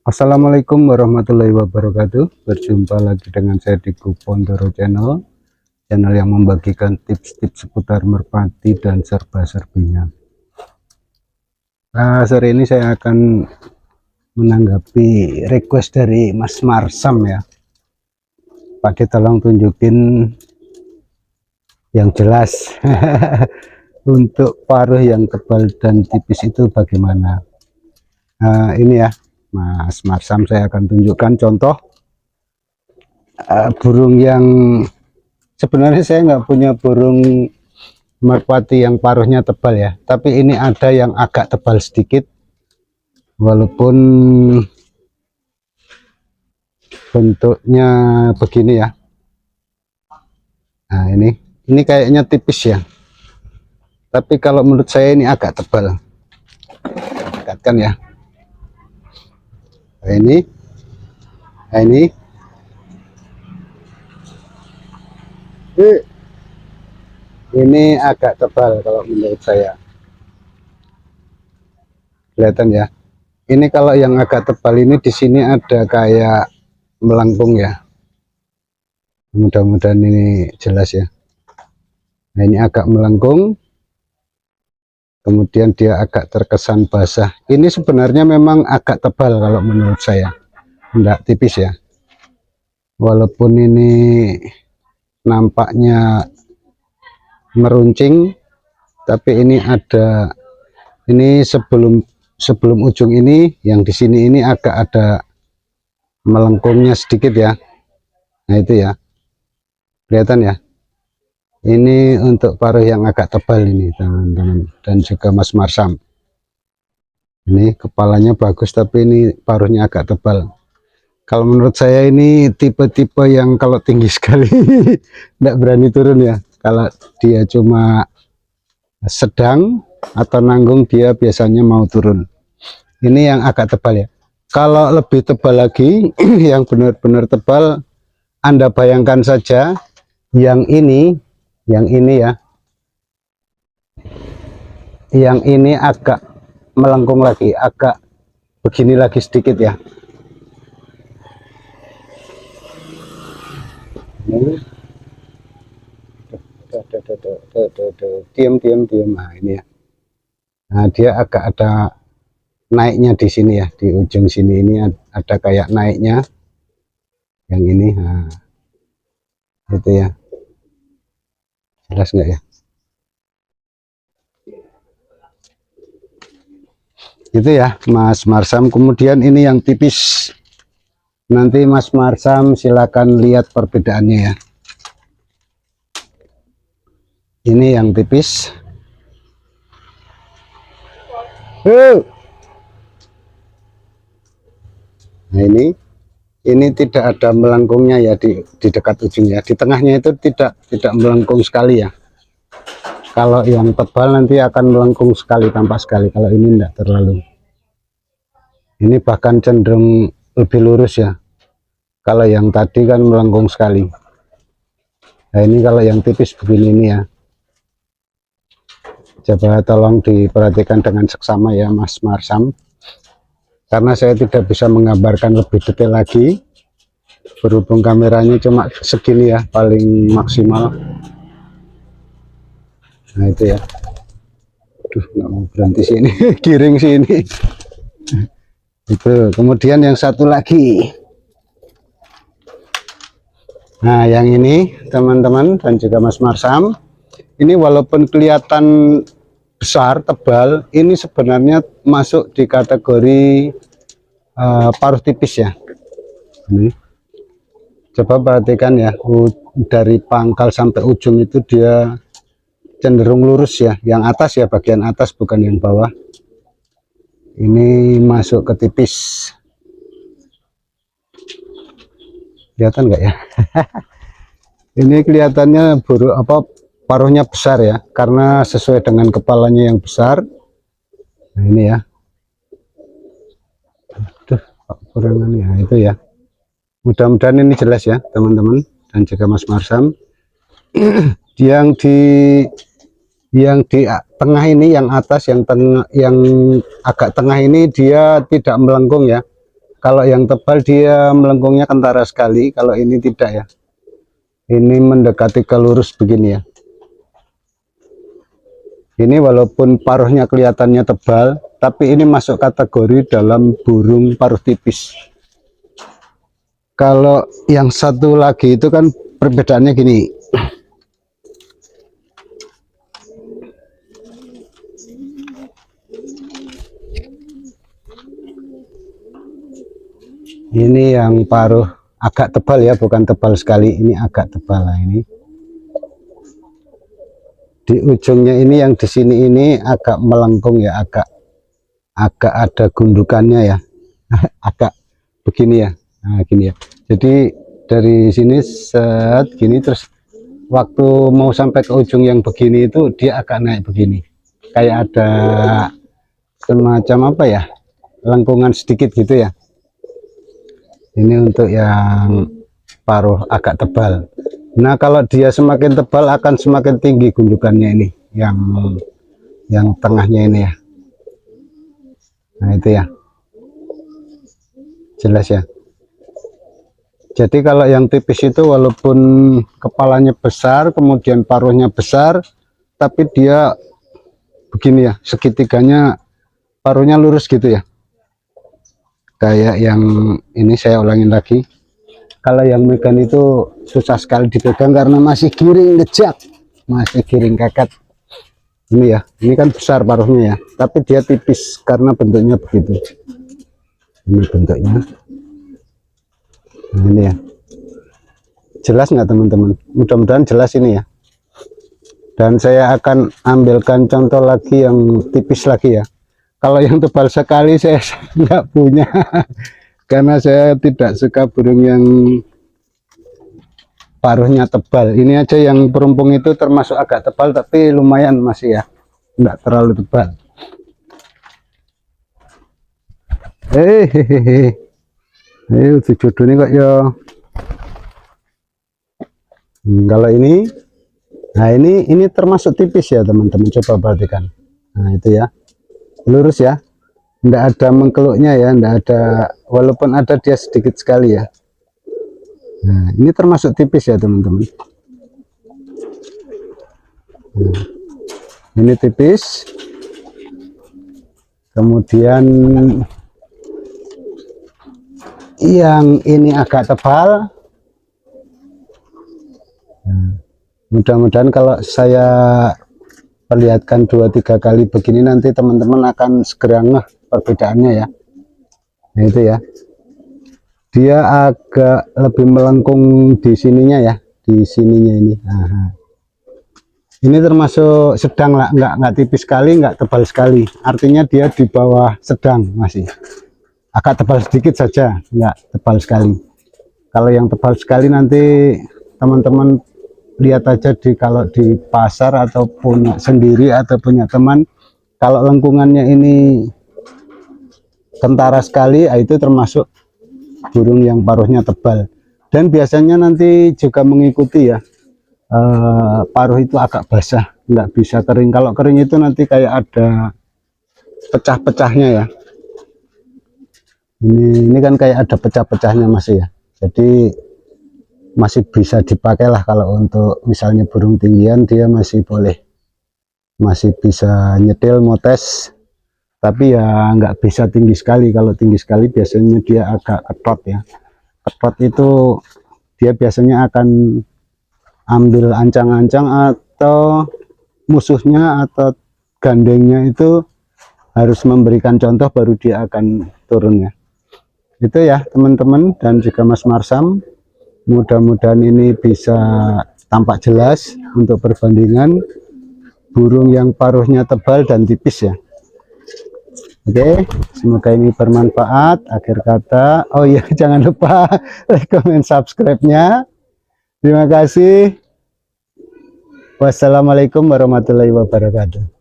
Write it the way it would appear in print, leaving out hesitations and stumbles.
Assalamualaikum warahmatullahi wabarakatuh. Berjumpa lagi dengan saya di Kupondoro Channel yang membagikan tips-tips seputar merpati dan serba-serbinya. Sore ini saya akan menanggapi request dari Mas Marsam ya. Pak, tolong tunjukin yang jelas untuk paruh yang tebal dan tipis itu bagaimana. Ini ya Mas Marsam, saya akan tunjukkan contoh burung yang sebenarnya saya nggak punya burung merpati yang paruhnya tebal ya, tapi ini ada yang agak tebal sedikit, walaupun bentuknya begini ya. Nah ini kayaknya tipis ya, tapi kalau menurut saya ini agak tebal. Dekatkan ya. Nah, ini agak tebal kalau menurut saya. Kelihatan ya. Ini kalau yang agak tebal ini di sini ada kayak melengkung ya. Mudah-mudahan ini jelas ya. Nah, ini agak melengkung. Kemudian dia agak terkesan basah. Ini sebenarnya memang agak tebal kalau menurut saya. Enggak tipis ya. Walaupun ini nampaknya meruncing, tapi ini ada, ini sebelum ujung ini, yang di sini ini agak ada melengkungnya sedikit ya. Nah itu ya, kelihatan ya. Ini untuk paruh yang agak tebal ini teman-teman, dan juga Mas Marsam. Ini kepalanya bagus, tapi ini paruhnya agak tebal. Kalau menurut saya ini tipe-tipe yang kalau tinggi sekali tidak berani turun ya. Kalau dia cuma sedang atau nanggung, dia biasanya mau turun. Ini yang agak tebal ya. Kalau lebih tebal lagi yang benar-benar tebal, Anda bayangkan saja yang ini ya, yang ini agak melengkung lagi, agak begini lagi sedikit ya. Diam. Nah ini ya. Nah dia agak ada naiknya di sini ya, di ujung sini ini ada kayak naiknya. Yang ini, nah itu ya. Jelas nggak ya? Itu ya Mas Marsam. Kemudian ini yang tipis. Nanti Mas Marsam silakan lihat perbedaannya ya. Ini yang tipis. Nah ini tidak ada melengkungnya ya di dekat ujungnya. Di tengahnya itu tidak melengkung sekali ya. Kalau yang tebal nanti akan melengkung sekali, tampak sekali. Kalau ini tidak terlalu. Ini bahkan cenderung lebih lurus ya. Kalau yang tadi kan melengkung sekali. Nah ini kalau yang tipis begini ini ya. Coba tolong diperhatikan dengan seksama ya Mas Marsam. Karena saya tidak bisa menggambarkan lebih detail lagi. Berhubung kameranya cuma segini ya, paling maksimal. Nah itu ya. Aduh, nggak mau berhenti sini. Giring sini. Itu. Kemudian yang satu lagi. Nah yang ini teman-teman dan juga Mas Marsam, ini walaupun kelihatan besar, tebal, ini sebenarnya masuk di kategori paruh tipis ya. Ini coba perhatikan ya, dari pangkal sampai ujung itu dia cenderung lurus ya. Yang atas ya, bagian atas bukan yang bawah. Ini masuk ke tipis. Kelihatan nggak ya? Ini kelihatannya paruhnya besar ya, karena sesuai dengan kepalanya yang besar. Nah ini ya. Aduh, kurangan ya, itu ya. Mudah-mudahan ini jelas ya teman-teman dan juga Mas Marsam. yang di tengah ini, yang atas, yang agak tengah ini dia tidak melengkung ya. Kalau yang tebal dia melengkungnya kentara sekali, kalau ini tidak ya. Ini mendekati ke lurus begini ya. Ini walaupun paruhnya kelihatannya tebal, tapi ini masuk kategori dalam burung paruh tipis. Kalau yang satu lagi itu kan perbedaannya gini. Ini yang paruh agak tebal ya, bukan tebal sekali, ini agak tebal lah ini. Di ujungnya ini yang di sini ini agak melengkung ya, agak ada gundukannya ya. Agak begini ya. Nah, gini ya. Jadi dari sini set gini, terus waktu mau sampai ke ujung yang begini itu dia agak naik begini. Kayak ada semacam apa ya? Lengkungan sedikit gitu ya. Ini untuk yang paruh agak tebal. Nah, kalau dia semakin tebal akan semakin tinggi gundukannya ini, yang tengahnya ini ya. Nah, itu ya. Jelas ya. Jadi kalau yang tipis itu walaupun kepalanya besar, kemudian paruhnya besar, tapi dia begini ya, segitiganya paruhnya lurus gitu ya. Kayak yang ini, saya ulangin lagi. Kalau yang megan itu susah sekali dipegang karena masih giring ngejak, masih giring kakat. Ini ya, ini kan besar paruhnya ya, tapi dia tipis karena bentuknya begitu. Ini bentuknya. Nah, ini ya. Jelas nggak teman-teman? Mudah-mudahan jelas ini ya. Dan saya akan ambilkan contoh lagi yang tipis lagi ya. Kalau yang tebal sekali saya nggak punya, karena saya tidak suka burung yang paruhnya tebal. Ini aja yang perumpung itu termasuk agak tebal, tapi lumayan masih ya, nggak terlalu tebal. Ayo jodoh ini kok ya. Kalau ini, nah ini termasuk tipis ya teman-teman. Coba perhatikan. Nah itu ya. Lurus ya, enggak ada mengkeluknya ya, enggak ada, walaupun ada dia sedikit sekali ya. Nah, ini termasuk tipis ya teman-teman. Nah, ini tipis, kemudian yang ini agak tebal. Nah, mudah-mudahan kalau saya perlihatkan 2-3 kali begini nanti teman-teman akan segera ngeh perbedaannya ya. Nah itu ya, dia agak lebih melengkung di sininya ya, di sininya ini. Nah, ini termasuk sedang lah, nggak tipis sekali, nggak tebal sekali, artinya dia di bawah sedang, masih agak tebal sedikit saja, nggak tebal sekali. Kalau yang tebal sekali nanti teman-teman lihat aja kalau di pasar atau punya sendiri atau punya teman, kalau lengkungannya ini kentara sekali, itu termasuk burung yang paruhnya tebal. Dan biasanya nanti juga mengikuti ya, paruh itu agak basah, nggak bisa kering. Kalau kering itu nanti kayak ada pecah-pecahnya ya. Ini kan kayak ada pecah-pecahnya masih ya, jadi masih bisa dipakai lah. Kalau untuk misalnya burung tinggian dia masih boleh, masih bisa nyetil, mau tes, tapi ya nggak bisa tinggi sekali. Kalau tinggi sekali biasanya dia agak ketot ya. Ketot itu dia biasanya akan ambil ancang-ancang, atau musuhnya atau gandengnya itu harus memberikan contoh baru dia akan turun ya. Itu ya teman-teman dan juga Mas Marsam. Mudah-mudahan ini bisa tampak jelas untuk perbandingan burung yang paruhnya tebal dan tipis ya. Oke, semoga ini bermanfaat. Akhir kata, oh iya, jangan lupa like, comment, subscribe-nya. Terima kasih. Wassalamualaikum warahmatullahi wabarakatuh.